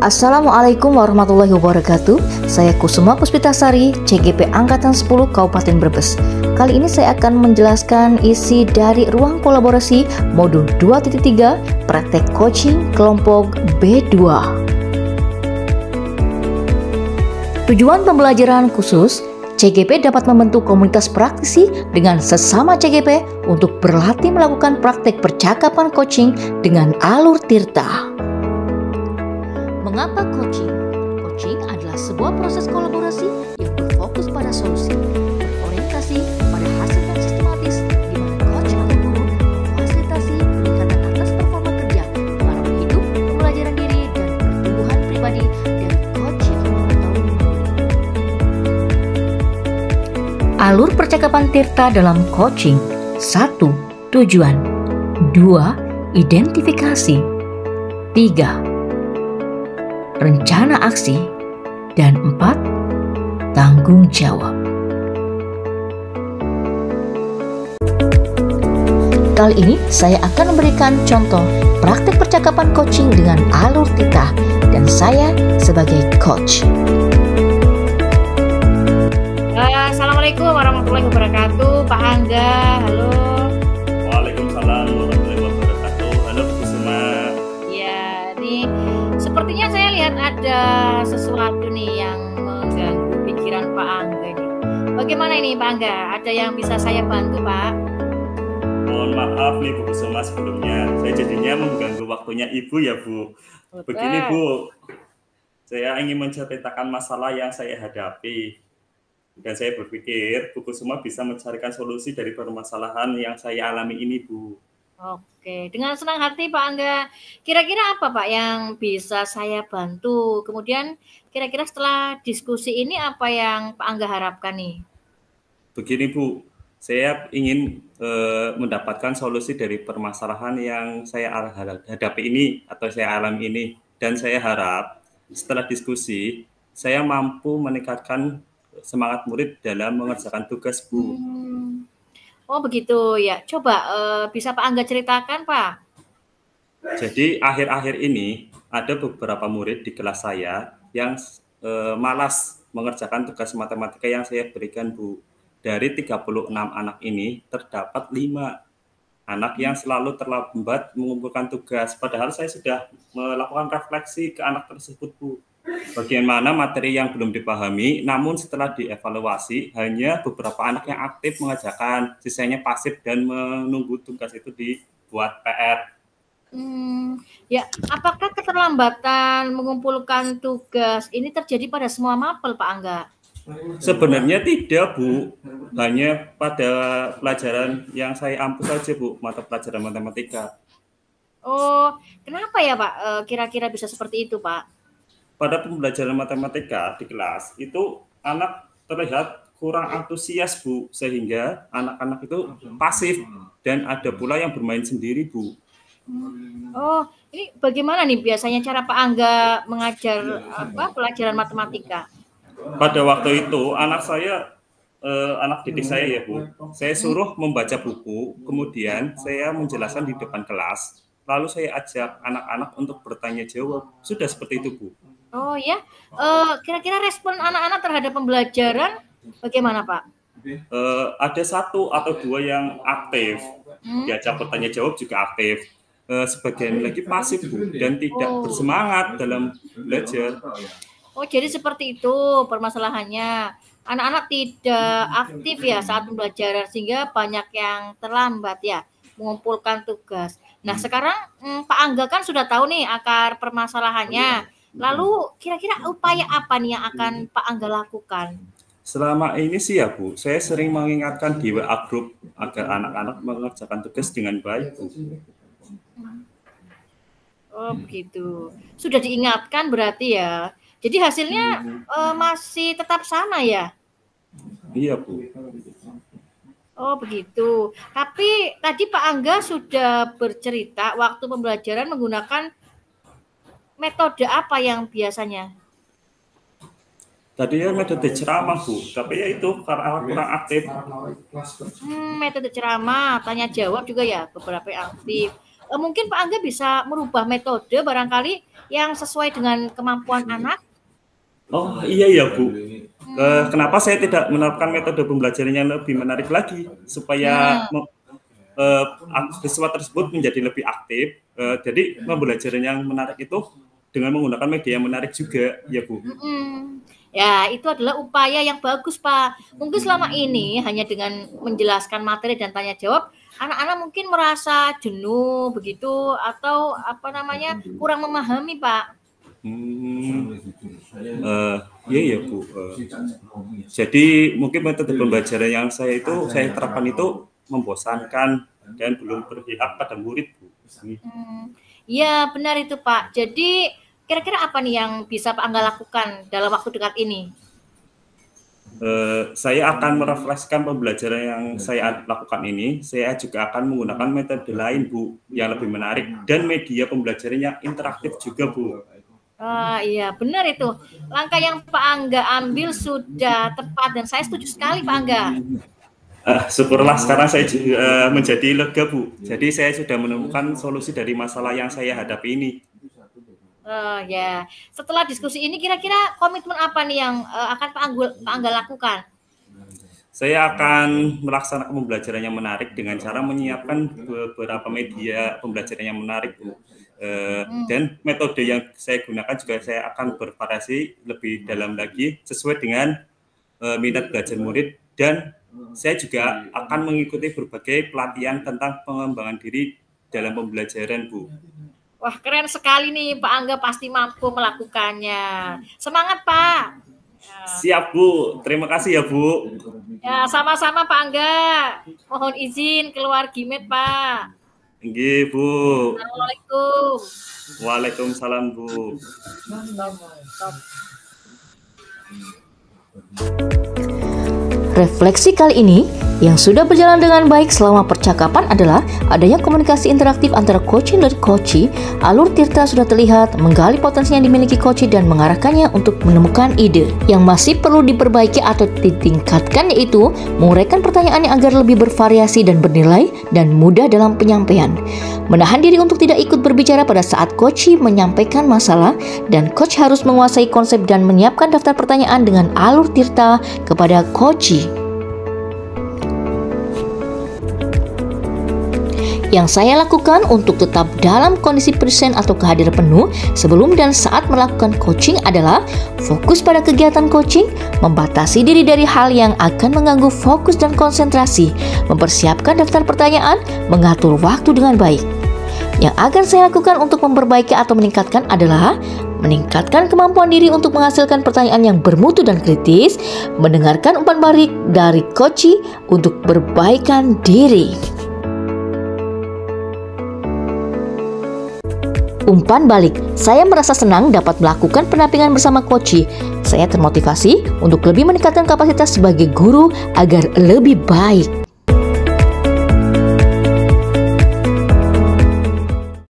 Assalamualaikum warahmatullahi wabarakatuh. Saya Kusuma Puspitasari, CGP Angkatan 10 Kabupaten Brebes. Kali ini saya akan menjelaskan isi dari ruang kolaborasi modul 2.3 praktek coaching kelompok B2. Tujuan pembelajaran khusus, CGP dapat membentuk komunitas praktisi dengan sesama CGP untuk berlatih melakukan praktek percakapan coaching dengan alur tirta. Mengapa coaching? Coaching adalah sebuah proses kolaborasi yang berfokus pada solusi, berorientasi pada hasil yang sistematis, di mana coach atau guru memfasilitasi peningkatan atas performa kerja, pengalaman hidup, pembelajaran diri, dan pertumbuhan pribadi dari coach yang mengetahui. Alur percakapan tirta dalam coaching: 1. Tujuan, 2. Identifikasi, 3. Rencana aksi, dan 4. Tanggung jawab. Kali ini saya akan memberikan contoh praktek percakapan coaching dengan alur tirta dan saya sebagai coach. Assalamualaikum warahmatullahi wabarakatuh, Pak Angga. Halo. Waalaikumsalam warahmatullahi wabarakatuh. Halo Bu Kusuma. Ya, nih sepertinya saya lihat ada sesuatu nih yang mengganggu pikiran Pak Angga nih. Bagaimana ini Pak Angga? Ada yang bisa saya bantu, Pak? Mohon maaf nih Bu Kusuma sebelumnya. Saya jadinya mengganggu waktunya Ibu ya Bu. Begini Bu, saya ingin menceritakan masalah yang saya hadapi. Dan saya berpikir Bu Kusuma bisa mencarikan solusi dari permasalahan yang saya alami ini Bu. Oke, dengan senang hati Pak Angga. Kira-kira apa Pak yang bisa saya bantu? Kemudian kira-kira setelah diskusi ini apa yang Pak Angga harapkan nih? Begini Bu, saya ingin mendapatkan solusi dari permasalahan yang saya hadapi ini atau saya alami ini. Dan saya harap setelah diskusi saya mampu meningkatkan semangat murid dalam mengerjakan tugas Bu. Oh begitu ya. Coba bisa Pak Angga ceritakan Pak? Jadi akhir-akhir ini ada beberapa murid di kelas saya yang malas mengerjakan tugas matematika yang saya berikan Bu. Dari 36 anak ini terdapat 5 anak yang selalu terlambat mengumpulkan tugas. Padahal saya sudah melakukan refleksi ke anak tersebut Bu. Bagaimana materi yang belum dipahami, namun setelah dievaluasi hanya beberapa anak yang aktif mengerjakan, sisanya pasif dan menunggu tugas itu dibuat PR. Ya, apakah keterlambatan mengumpulkan tugas ini terjadi pada semua mapel Pak Angga? Sebenarnya tidak Bu, hanya pada pelajaran yang saya ampu saja Bu, mata pelajaran matematika. Oh, kenapa ya Pak kira-kira bisa seperti itu Pak? Pada pembelajaran matematika di kelas itu anak terlihat kurang antusias Bu, sehingga anak-anak itu pasif dan ada pula yang bermain sendiri Bu. Oh, ini bagaimana nih biasanya cara Pak Angga mengajar pelajaran matematika? Pada waktu itu anak saya, anak didik saya ya Bu, saya suruh membaca buku, kemudian saya menjelaskan di depan kelas, lalu saya ajak anak-anak untuk bertanya jawab. Sudah seperti itu Bu. Oh ya, kira-kira respon anak-anak terhadap pembelajaran bagaimana Pak? Ada 1 atau 2 yang aktif, diajak bertanya jawab juga aktif. Sebagian lagi pasif Bu, dan tidak bersemangat dalam belajar. Oh jadi seperti itu permasalahannya. Anak-anak tidak aktif ya saat pembelajaran sehingga banyak yang terlambat ya mengumpulkan tugas. Nah sekarang Pak Angga kan sudah tahu nih akar permasalahannya. Lalu kira-kira upaya apa nih yang akan Pak Angga lakukan? Selama ini sih ya Bu, saya sering mengingatkan di WA Group agar anak-anak mengerjakan tugas dengan baik Bu. Oh begitu. Sudah diingatkan berarti ya. Jadi hasilnya masih tetap sama ya? Iya Bu. Oh begitu. Tapi tadi Pak Angga sudah bercerita waktu pembelajaran menggunakan metode apa yang biasanya? Tadinya metode ceramah Bu, tapi ya itu karena kurang aktif. Metode ceramah, tanya jawab juga ya beberapa yang aktif. mungkin Pak Angga bisa merubah metode barangkali yang sesuai dengan kemampuan anak. Oh iya ya Bu. Kenapa saya tidak menerapkan metode pembelajaran yang lebih menarik lagi supaya siswa tersebut menjadi lebih aktif. Jadi pembelajaran yang menarik itu dengan menggunakan media yang menarik juga ya Bu. Ya, itu adalah upaya yang bagus, Pak. Mungkin selama ini hanya dengan menjelaskan materi dan tanya jawab, anak-anak mungkin merasa jenuh begitu atau kurang memahami, Pak. Iya Bu. Jadi mungkin metode pembelajaran yang saya terapkan itu membosankan dan belum berpihak pada murid Bu. Iya benar itu Pak. Jadi kira-kira apa nih yang bisa Pak Angga lakukan dalam waktu dekat ini? Saya akan merefleksikan pembelajaran yang saya lakukan ini. Saya juga akan menggunakan metode lain Bu yang lebih menarik dan media pembelajaran yang interaktif juga Bu. Iya benar itu. Langkah yang Pak Angga ambil sudah tepat dan saya setuju sekali Pak Angga. Syukurlah sekarang saya juga menjadi lega Bu. Jadi saya sudah menemukan solusi dari masalah yang saya hadapi ini. Ya, setelah diskusi ini kira-kira komitmen apa nih yang akan Pak Angga lakukan? Saya akan melaksanakan pembelajaran yang menarik dengan cara menyiapkan beberapa media pembelajaran yang menarik Bu. Dan metode yang saya gunakan juga saya akan bervariasi lebih dalam lagi sesuai dengan minat belajar murid, dan saya juga akan mengikuti berbagai pelatihan tentang pengembangan diri dalam pembelajaran Bu. Wah keren sekali nih Pak Angga, pasti mampu melakukannya. Semangat Pak. Siap Bu, terima kasih ya Bu. Ya sama-sama Pak Angga. Mohon izin keluar Gimet Pak. Nggih Bu. Assalamualaikum. Waalaikumsalam Bu. Refleksi kali ini yang sudah berjalan dengan baik selama percakapan adalah adanya komunikasi interaktif antara coaching dan coachee. Alur Tirta sudah terlihat menggali potensi yang dimiliki coachee dan mengarahkannya untuk menemukan ide. Yang masih perlu diperbaiki atau ditingkatkan yaitu menguraikan pertanyaannya agar lebih bervariasi dan bernilai dan mudah dalam penyampaian. Menahan diri untuk tidak ikut berbicara pada saat coachee menyampaikan masalah, dan coach harus menguasai konsep dan menyiapkan daftar pertanyaan dengan alur Tirta kepada coachee. Yang saya lakukan untuk tetap dalam kondisi present atau kehadiran penuh sebelum dan saat melakukan coaching adalah fokus pada kegiatan coaching, membatasi diri dari hal yang akan mengganggu fokus dan konsentrasi, mempersiapkan daftar pertanyaan, mengatur waktu dengan baik. Yang akan saya lakukan untuk memperbaiki atau meningkatkan adalah meningkatkan kemampuan diri untuk menghasilkan pertanyaan yang bermutu dan kritis, mendengarkan umpan balik dari coachee untuk perbaikan diri. Umpan balik, saya merasa senang dapat melakukan pendampingan bersama coachee. Saya termotivasi untuk lebih meningkatkan kapasitas sebagai guru agar lebih baik.